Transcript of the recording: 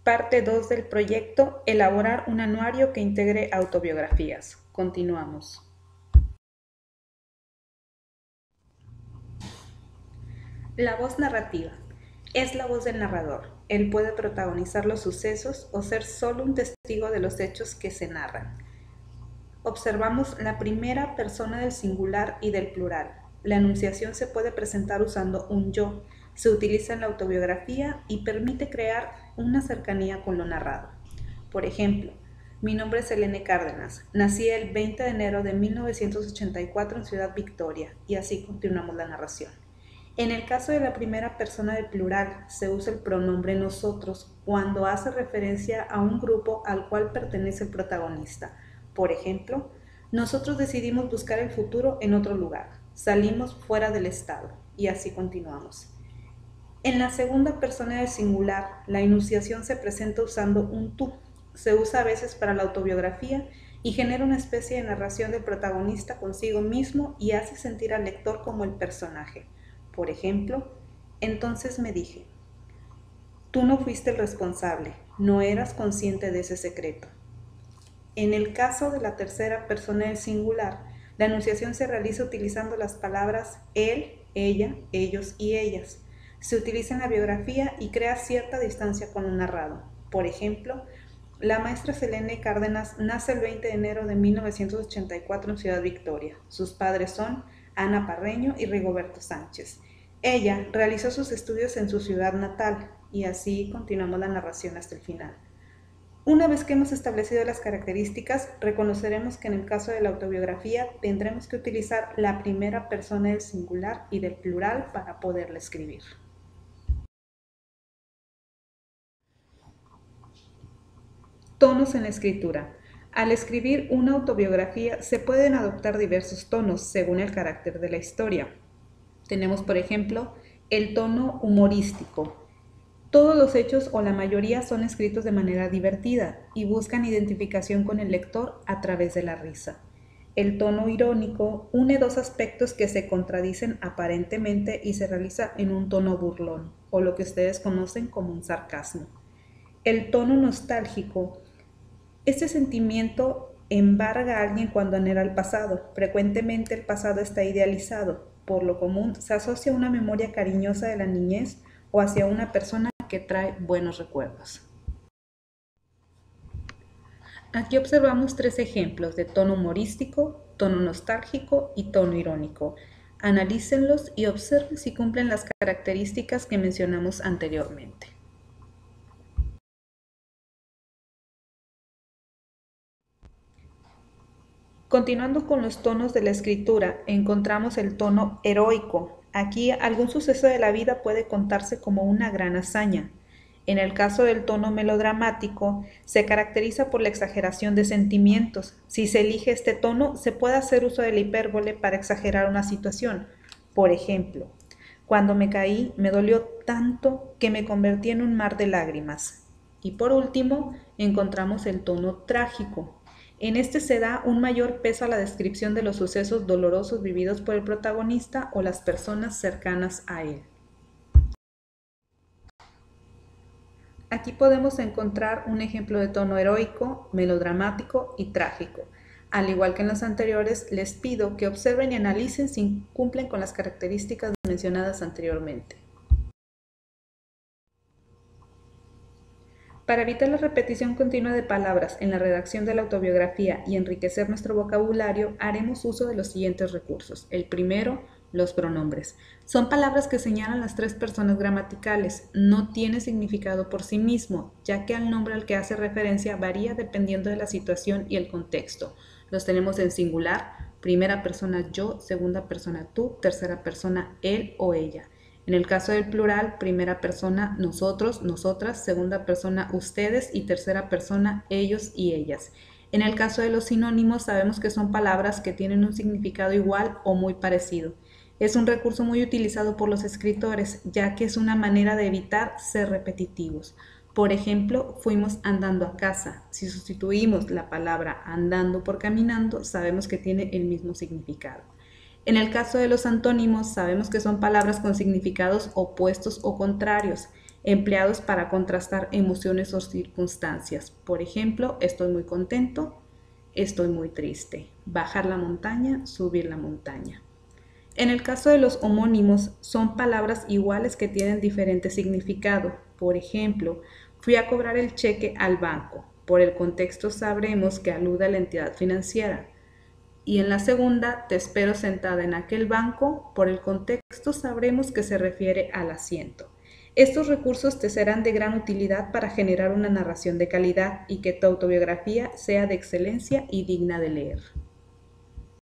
Parte 2 del proyecto: elaborar un anuario que integre autobiografías. Continuamos. La voz narrativa es la voz del narrador. Él puede protagonizar los sucesos o ser solo un testigo de los hechos que se narran. Observamos la primera persona del singular y del plural. La enunciación se puede presentar usando un yo, se utiliza en la autobiografía y permite crear una cercanía con lo narrado. Por ejemplo, mi nombre es Helene Cárdenas, nací el 20 de enero de 1984 en Ciudad Victoria, y así continuamos la narración. En el caso de la primera persona del plural, se usa el pronombre nosotros cuando hace referencia a un grupo al cual pertenece el protagonista. Por ejemplo, nosotros decidimos buscar el futuro en otro lugar, salimos fuera del estado, y así continuamos. En la segunda persona del singular, la enunciación se presenta usando un tú. Se usa a veces para la autobiografía y genera una especie de narración del protagonista consigo mismo y hace sentir al lector como el personaje. Por ejemplo, entonces me dije, tú no fuiste el responsable, no eras consciente de ese secreto. En el caso de la tercera persona del singular, la enunciación se realiza utilizando las palabras él, ella, ellos y ellas. Se utiliza en la biografía y crea cierta distancia con lo narrado. Por ejemplo, la maestra Helene Cárdenas nace el 20 de enero de 1984 en Ciudad Victoria. Sus padres son Ana Parreño y Rigoberto Sánchez. Ella realizó sus estudios en su ciudad natal, y así continuamos la narración hasta el final. Una vez que hemos establecido las características, reconoceremos que en el caso de la autobiografía tendremos que utilizar la primera persona del singular y del plural para poderla escribir. Tonos en la escritura. Al escribir una autobiografía se pueden adoptar diversos tonos según el carácter de la historia. Tenemos, por ejemplo, el tono humorístico. Todos los hechos o la mayoría son escritos de manera divertida y buscan identificación con el lector a través de la risa. El tono irónico une dos aspectos que se contradicen aparentemente y se realiza en un tono burlón, o lo que ustedes conocen como un sarcasmo. El tono nostálgico. Este sentimiento embarga a alguien cuando anhela el pasado. Frecuentemente el pasado está idealizado. Por lo común se asocia a una memoria cariñosa de la niñez o hacia una persona que trae buenos recuerdos. Aquí observamos tres ejemplos de tono humorístico, tono nostálgico y tono irónico. Analícenlos y observen si cumplen las características que mencionamos anteriormente. Continuando con los tonos de la escritura, encontramos el tono heroico. Aquí algún suceso de la vida puede contarse como una gran hazaña. En el caso del tono melodramático, se caracteriza por la exageración de sentimientos. Si se elige este tono, se puede hacer uso de la hipérbole para exagerar una situación. Por ejemplo, cuando me caí, me dolió tanto que me convertí en un mar de lágrimas. Y por último, encontramos el tono trágico. En este se da un mayor peso a la descripción de los sucesos dolorosos vividos por el protagonista o las personas cercanas a él. Aquí podemos encontrar un ejemplo de tono heroico, melodramático y trágico. Al igual que en los anteriores, les pido que observen y analicen si cumplen con las características mencionadas anteriormente. Para evitar la repetición continua de palabras en la redacción de la autobiografía y enriquecer nuestro vocabulario, haremos uso de los siguientes recursos. El primero, los pronombres. Son palabras que señalan las tres personas gramaticales. No tiene significado por sí mismo, ya que el nombre al que hace referencia varía dependiendo de la situación y el contexto. Los tenemos en singular, primera persona yo, segunda persona tú, tercera persona él o ella. En el caso del plural, primera persona nosotros, nosotras, segunda persona ustedes y tercera persona ellos y ellas. En el caso de los sinónimos, sabemos que son palabras que tienen un significado igual o muy parecido. Es un recurso muy utilizado por los escritores, ya que es una manera de evitar ser repetitivos. Por ejemplo, fuimos andando a casa. Si sustituimos la palabra andando por caminando, sabemos que tiene el mismo significado. En el caso de los antónimos, sabemos que son palabras con significados opuestos o contrarios. empleados para contrastar emociones o circunstancias. Por ejemplo, estoy muy contento, estoy muy triste. Bajar la montaña, subir la montaña. En el caso de los homónimos, son palabras iguales que tienen diferente significado. Por ejemplo, fui a cobrar el cheque al banco. Por el contexto sabremos que alude a la entidad financiera. Y en la segunda, te espero sentada en aquel banco. Por el contexto sabremos que se refiere al asiento. Estos recursos te serán de gran utilidad para generar una narración de calidad y que tu autobiografía sea de excelencia y digna de leer.